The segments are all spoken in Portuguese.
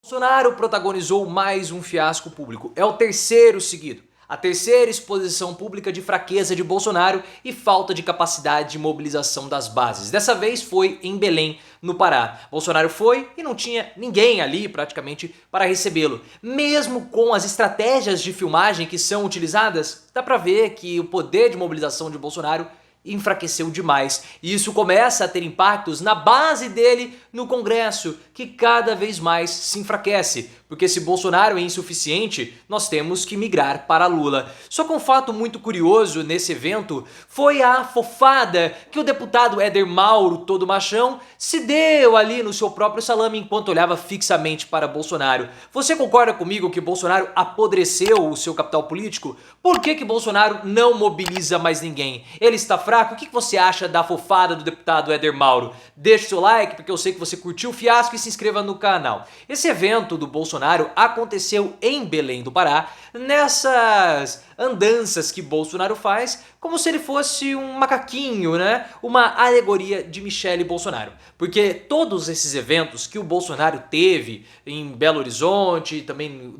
Bolsonaro protagonizou mais um fiasco público. É o terceiro seguido. A terceira exposição pública de fraqueza de Bolsonaro e falta de capacidade de mobilização das bases. Dessa vez foi em Belém, no Pará. Bolsonaro foi e não tinha ninguém ali praticamente para recebê-lo. Mesmo com as estratégias de filmagem que são utilizadas, dá pra ver que o poder de mobilização de Bolsonaro enfraqueceu demais. E isso começa a ter impactos na base dele no Congresso, que cada vez mais se enfraquece. Porque se Bolsonaro é insuficiente, nós temos que migrar para Lula. Só que um fato muito curioso nesse evento foi a afofada que o deputado Éder Mauro, todo machão, se deu ali no seu próprio salame enquanto olhava fixamente para Bolsonaro. Você concorda comigo que Bolsonaro apodreceu o seu capital político? Por que Bolsonaro não mobiliza mais ninguém? Ele está fraco? O que você acha da afofada do deputado Éder Mauro? Deixe seu like porque eu sei que você curtiu o fiasco e se inscreva no canal. Esse evento do Bolsonaro aconteceu em Belém do Pará, nessas andanças que Bolsonaro faz, como se ele fosse um macaquinho, né? Uma alegoria de Michele Bolsonaro. Porque todos esses eventos que o Bolsonaro teve em Belo Horizonte, também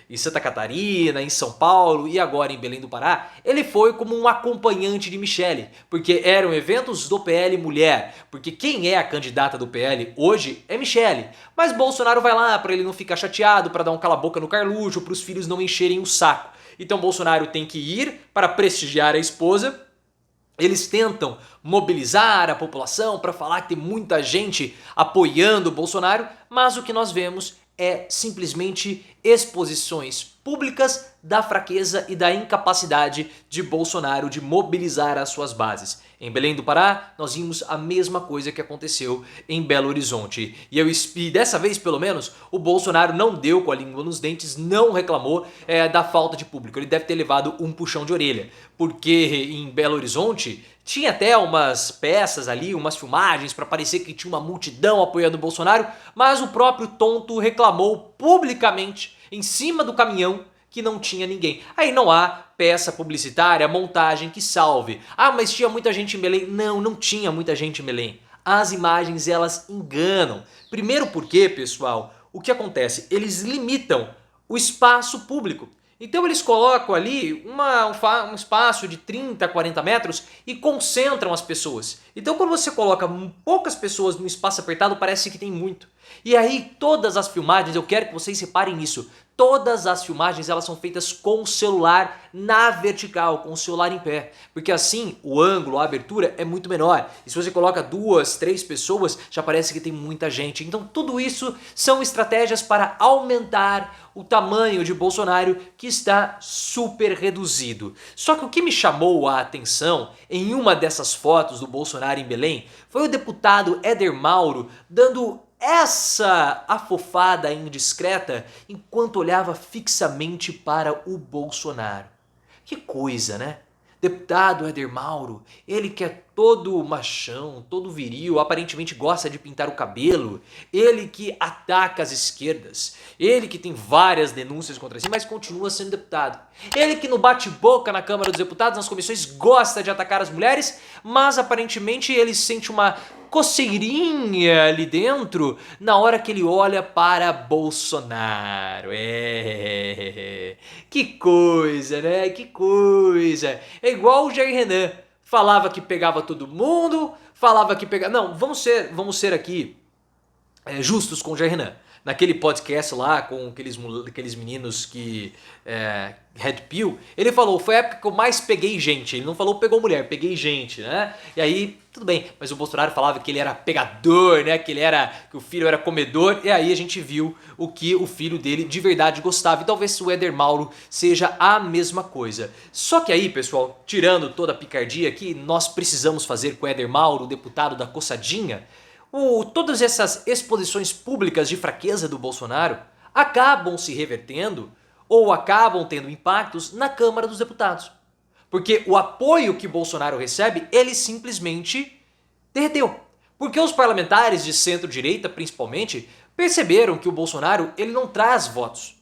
em Santa Catarina, em São Paulo e agora em Belém do Pará, ele foi como um acompanhante de Michele, porque eram eventos do PL Mulher, porque quem é a candidata do PL hoje é Michele. Mas Bolsonaro vai lá para ele não ficar chateado, para dar um cala-boca no Carluxo, para os filhos não encherem o saco. Então Bolsonaro tem que ir para prestigiar a esposa. Eles tentam mobilizar a população para falar que tem muita gente apoiando o Bolsonaro, mas o que nós vemos é simplesmente exposições públicas da fraqueza e da incapacidade de Bolsonaro de mobilizar as suas bases. Em Belém do Pará, nós vimos a mesma coisa que aconteceu em Belo Horizonte. E dessa vez, pelo menos, o Bolsonaro não deu com a língua nos dentes, não reclamou da falta de público. Ele deve ter levado um puxão de orelha, porque em Belo Horizonte tinha até umas peças ali, umas filmagens para parecer que tinha uma multidão apoiando o Bolsonaro, mas o próprio tonto reclamou publicamente em cima do caminhão que não tinha ninguém. Aí não há peça publicitária, montagem que salve. Ah, mas tinha muita gente em Belém. Não, não tinha muita gente em Belém. As imagens, elas enganam. Primeiro porque, pessoal, o que acontece? Eles limitam o espaço público. Então eles colocam ali um espaço de 30, 40 metros e concentram as pessoas. Então quando você coloca poucas pessoas num espaço apertado, parece que tem muito. E aí todas as filmagens, eu quero que vocês reparem nisso, todas as filmagens elas são feitas com o celular na vertical, com o celular em pé. Porque assim o ângulo, a abertura é muito menor. E se você coloca 2, 3 pessoas, já parece que tem muita gente. Então tudo isso são estratégias para aumentar o tamanho de Bolsonaro, que está super reduzido. Só que o que me chamou a atenção em uma dessas fotos do Bolsonaro em Belém foi o deputado Éder Mauro dando essa afofada indiscreta enquanto olhava fixamente para o Bolsonaro. Que coisa, né? Deputado Éder Mauro, ele que é todo machão, todo viril, aparentemente gosta de pintar o cabelo, ele que ataca as esquerdas, ele que tem várias denúncias contra si, mas continua sendo deputado. Ele que no bate-boca na Câmara dos Deputados, nas comissões, gosta de atacar as mulheres, mas aparentemente ele sente uma coceirinha ali dentro na hora que ele olha para Bolsonaro. Que coisa, né? Que coisa. É igual o Jair Renan. Falava que pegava todo mundo, falava que pegava... Não, vamos ser aqui justos com o Jair Renan. Naquele podcast lá com aqueles meninos que... Red Pill, ele falou, foi a época que eu mais peguei gente. Ele não falou pegou mulher, peguei gente, né? E aí, tudo bem, mas o Bolsonaro falava que ele era pegador, né? Que o filho era comedor, e aí a gente viu o que o filho dele de verdade gostava. E talvez o Éder Mauro seja a mesma coisa. Só que aí, pessoal, tirando toda a picardia que nós precisamos fazer com o Éder Mauro, o deputado da coçadinha, todas essas exposições públicas de fraqueza do Bolsonaro acabam se revertendo ou acabam tendo impactos na Câmara dos Deputados. Porque o apoio que Bolsonaro recebe, ele simplesmente derreteu. Porque os parlamentares de centro-direita, principalmente, perceberam que o Bolsonaro ele não traz votos.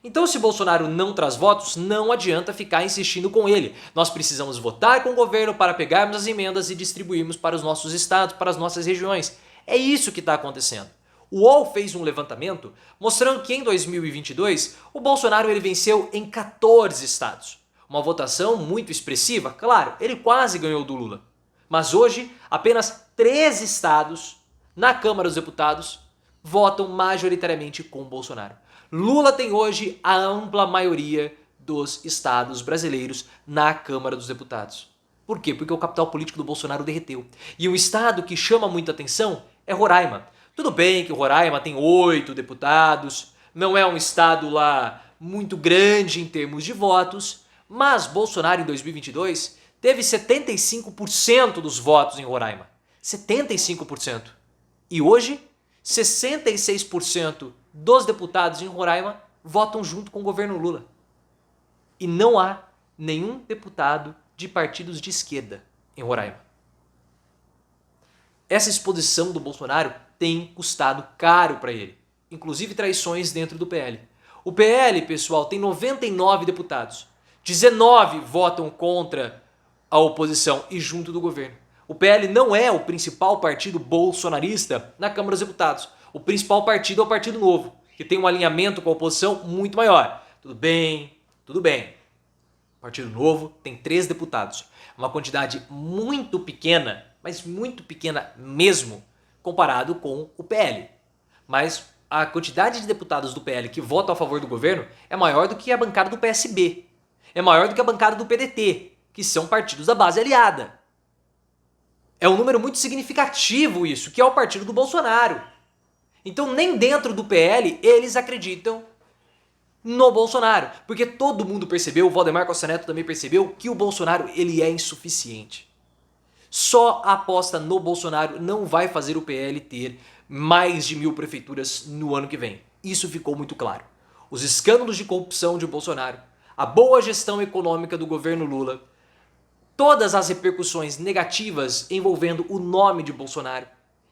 Então se Bolsonaro não traz votos, não adianta ficar insistindo com ele. Nós precisamos votar com o governo para pegarmos as emendas e distribuirmos para os nossos estados, para as nossas regiões. É isso que está acontecendo. O UOL fez um levantamento mostrando que em 2022 o Bolsonaro ele venceu em 14 estados. Uma votação muito expressiva, claro, ele quase ganhou do Lula. Mas hoje apenas 13 estados na Câmara dos Deputados votam majoritariamente com o Bolsonaro. Lula tem hoje a ampla maioria dos estados brasileiros na Câmara dos Deputados. Por quê? Porque o capital político do Bolsonaro derreteu. E um estado que chama muita atenção é Roraima. Tudo bem que Roraima tem 8 deputados, não é um estado lá muito grande em termos de votos, mas Bolsonaro em 2022 teve 75% dos votos em Roraima. 75%. E hoje, 66% dos deputados em Roraima votam junto com o governo Lula. E não há nenhum deputado de partidos de esquerda em Roraima. Essa exposição do Bolsonaro tem custado caro para ele, inclusive traições dentro do PL. O PL, pessoal, tem 99 deputados. 19 votam contra a oposição e junto do governo. O PL não é o principal partido bolsonarista na Câmara dos Deputados. O principal partido é o Partido Novo, que tem um alinhamento com a oposição muito maior. Tudo bem, tudo bem. O Partido Novo tem 3 deputados. Uma quantidade muito pequena, mas muito pequena mesmo, comparado com o PL. Mas a quantidade de deputados do PL que votam a favor do governo é maior do que a bancada do PSB. É maior do que a bancada do PDT, que são partidos da base aliada. É um número muito significativo isso, que é o partido do Bolsonaro. Então nem dentro do PL eles acreditam no Bolsonaro, porque todo mundo percebeu, o Valdemar Costa Neto também percebeu, que o Bolsonaro ele é insuficiente. Só a aposta no Bolsonaro não vai fazer o PL ter mais de 1000 prefeituras no ano que vem. Isso ficou muito claro. Os escândalos de corrupção de Bolsonaro, a boa gestão econômica do governo Lula, todas as repercussões negativas envolvendo o nome de Bolsonaro,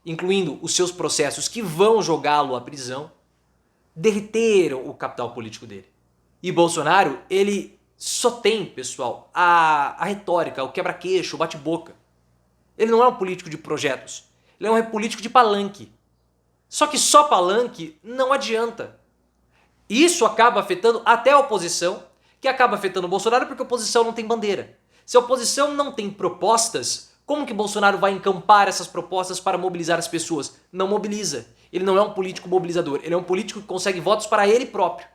incluindo os seus processos que vão jogá-lo à prisão, derreteram o capital político dele. E Bolsonaro, ele só tem, pessoal, a retórica, o quebra-queixo, o bate-boca. Ele não é um político de projetos, ele é um político de palanque. Só que só palanque não adianta. Isso acaba afetando até a oposição, que acaba afetando o Bolsonaro porque a oposição não tem bandeira. Se a oposição não tem propostas, como que Bolsonaro vai encampar essas propostas para mobilizar as pessoas? Não mobiliza. Ele não é um político mobilizador, ele é um político que consegue votos para ele próprio.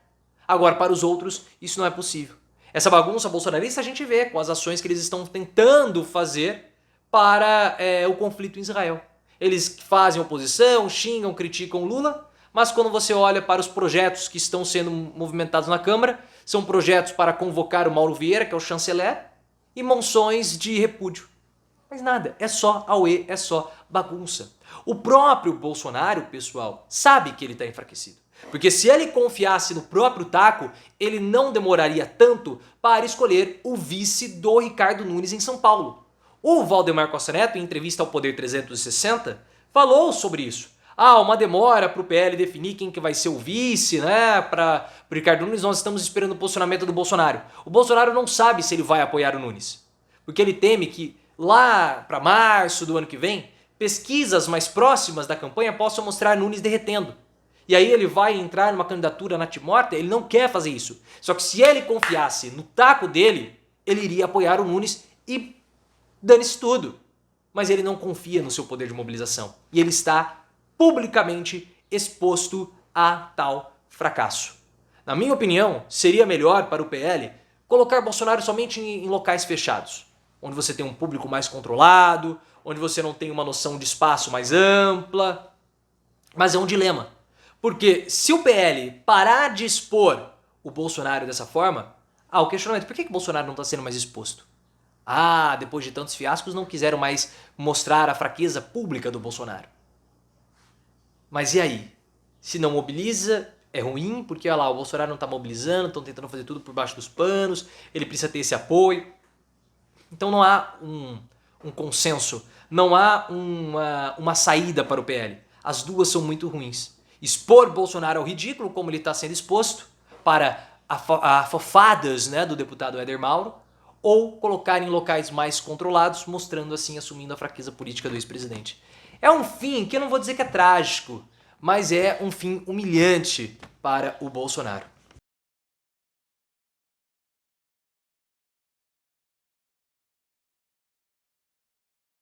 Agora, para os outros, isso não é possível. Essa bagunça bolsonarista a gente vê com as ações que eles estão tentando fazer para o conflito em Israel. Eles fazem oposição, xingam, criticam Lula, mas quando você olha para os projetos que estão sendo movimentados na Câmara, são projetos para convocar o Mauro Vieira, que é o chanceler, e moções de repúdio. Mas nada, é só auê, é só bagunça. O próprio Bolsonaro, pessoal, sabe que ele está enfraquecido. Porque se ele confiasse no próprio taco, ele não demoraria tanto para escolher o vice do Ricardo Nunes em São Paulo. O Valdemar Costa Neto, em entrevista ao Poder 360, falou sobre isso. Uma demora para o PL definir quem que vai ser o vice, né? Para o Ricardo Nunes, nós estamos esperando o posicionamento do Bolsonaro. O Bolsonaro não sabe se ele vai apoiar o Nunes, porque ele teme que lá para março do ano que vem, pesquisas mais próximas da campanha possam mostrar Nunes derretendo. E aí ele vai entrar numa candidatura natimorta, ele não quer fazer isso. Só que se ele confiasse no taco dele, ele iria apoiar o Nunes e dane-se tudo. Mas ele não confia no seu poder de mobilização. E ele está publicamente exposto a tal fracasso. Na minha opinião, seria melhor para o PL colocar Bolsonaro somente em locais fechados, onde você tem um público mais controlado, onde você não tem uma noção de espaço mais ampla. Mas é um dilema. Porque se o PL parar de expor o Bolsonaro dessa forma, o questionamento, por que o Bolsonaro não está sendo mais exposto? Depois de tantos fiascos não quiseram mais mostrar a fraqueza pública do Bolsonaro. Mas e aí? Se não mobiliza, é ruim, porque olha lá, o Bolsonaro não está mobilizando, estão tentando fazer tudo por baixo dos panos, ele precisa ter esse apoio. Então não há um consenso, não há uma saída para o PL. As duas são muito ruins. Expor Bolsonaro ao ridículo, como ele está sendo exposto, para afofadas, né, do deputado Éder Mauro, ou colocar em locais mais controlados, mostrando assim, assumindo a fraqueza política do ex-presidente. É um fim que eu não vou dizer que é trágico, mas é um fim humilhante para o Bolsonaro.